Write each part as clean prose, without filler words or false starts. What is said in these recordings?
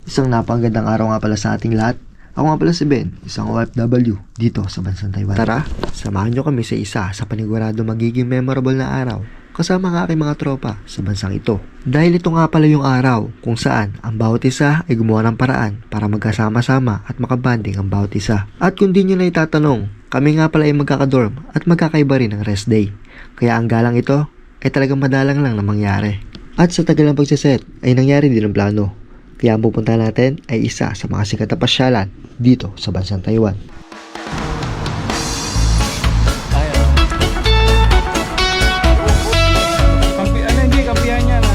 Isang napakagandang araw nga pala sa ating lahat. Ako nga pala si Ben, isang OFW dito sa bansang Taiwan. Tara, samahan nyo kami sa isa sa panigurado magiging memorable na araw kasama ang aking mga tropa sa bansang ito. Dahil ito nga pala yung araw kung saan ang bawat isa ay gumawa ng paraan para magkasama-sama at makabanding ang bawat isa. At kung di nyo na itatanong, kami nga pala ay magkakadorm at magkakaiba rin ng rest day. Kaya ang galang ito ay talagang madalang lang na mangyari. At sa tagal ng pagsiset ay nangyari din ang plano. Kaya ang pupunta natin ay isa sa mga sikat na pasyalan dito sa bansang Taiwan. Kampihan niya na.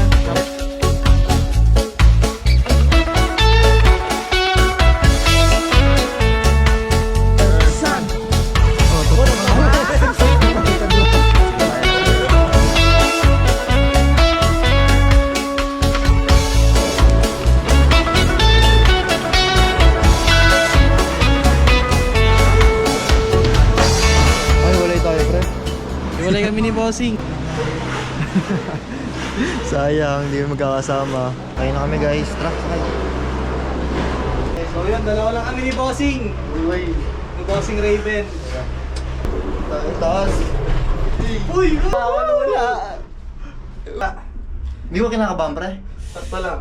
Wala kami ni Bossing. Sayang, hindi magkakasama. Kaya na kami guys, truck sakay. So yun, dalawa lang kami ni Bossing. Ni Bossing Raven. Taas. Uy! Wala. Hindi ko kinakabahan pre. Sakta lang.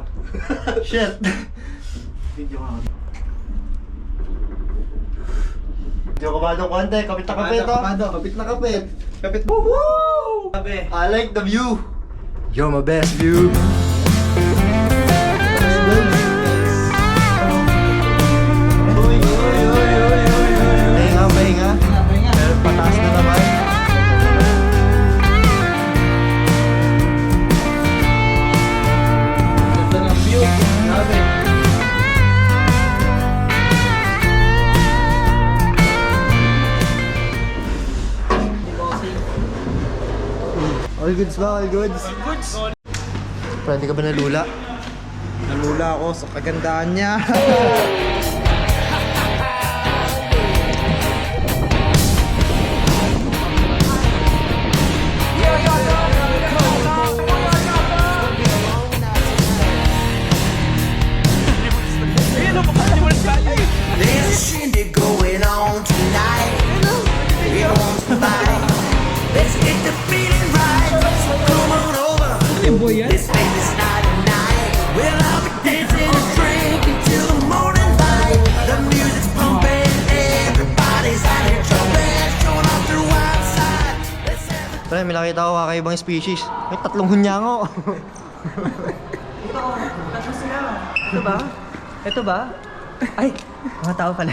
Shit. Video ka. Hindi ko kabadong konti, kapit na kapit oh. Kapit na kapit. Kapit. Woohoo! Sabi. I like the view. You're my best view. Pahinga. Pero pataas na naman. Ganda ng view. Sabi. All goods ba? All goods? Goods. Pwede ka ba nalula? Nalula ako sa kagandahan niya. There's a shindig going on tonight. It wants to bite. Let's get the feeling right. So come on over. This make this night a night. Well, I'll be dancing and drinking till the morning light. The music's pumping, everybody's out here jumping, showing off their wild side. Let's have a Pre, may nakita ko kakaibang species. May 3 hunyango. Ito ba? Ito ba? Ay, mga tao pala.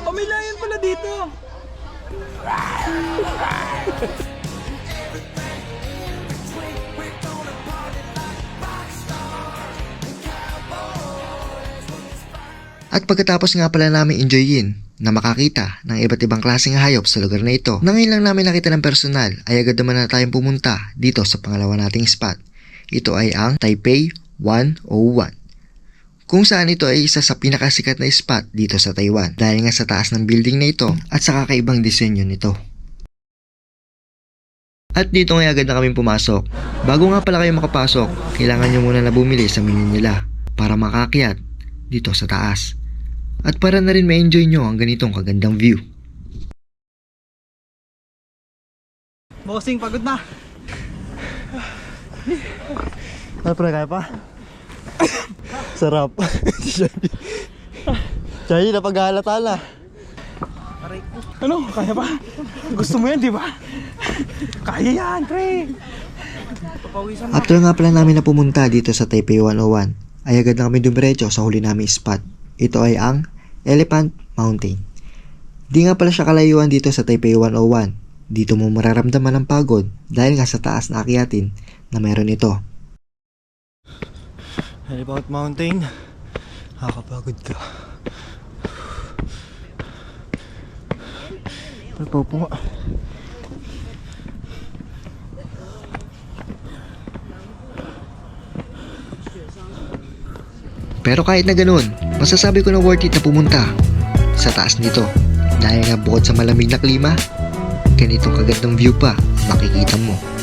Pamilayan pala dito. At pagkatapos nga pala namin enjoyin na makakita ng iba't ibang klaseng hayop sa lugar na ito, na ngayon lang namin nakita ng personal, ay agad naman na tayong pumunta dito sa pangalawa nating spot. Ito ay ang Taipei 101. Kung saan ito ay isa sa pinakasikat na spot dito sa Taiwan dahil nga sa taas ng building na ito at sa kakaibang disenyo nito. At dito nga agad na kaming pumasok. Bago nga pala kayo makapasok, kailangan nyo muna na bumili sa menu nila para makakyat dito sa taas. At para na rin ma-enjoy nyo ang ganitong kagandang view. Bossing, pagod na. Ano pre, kaya pa? Sarap. Chay, napaghalata na. Ano? Kaya ba? Gusto mo yan, di ba? Kaya yan, pre. Papawisan na. After nga pala namin na pumunta dito sa Taipei 101, ay agad na kami dumiretso sa huli namin spot. Ito ay ang Elephant Mountain. Di nga pala siya kalayuan dito sa Taipei 101. Dito mo mararamdaman ang pagod dahil nga sa taas na akyatin na meron ito. About mountain, nakakapagod ka. Nagpaupo nga. Pero kahit na ganun, masasabi ko na worth it na pumunta sa taas nito. Dahil nga bukod sa malamig na klima, ganitong kagandang view pa makikita mo.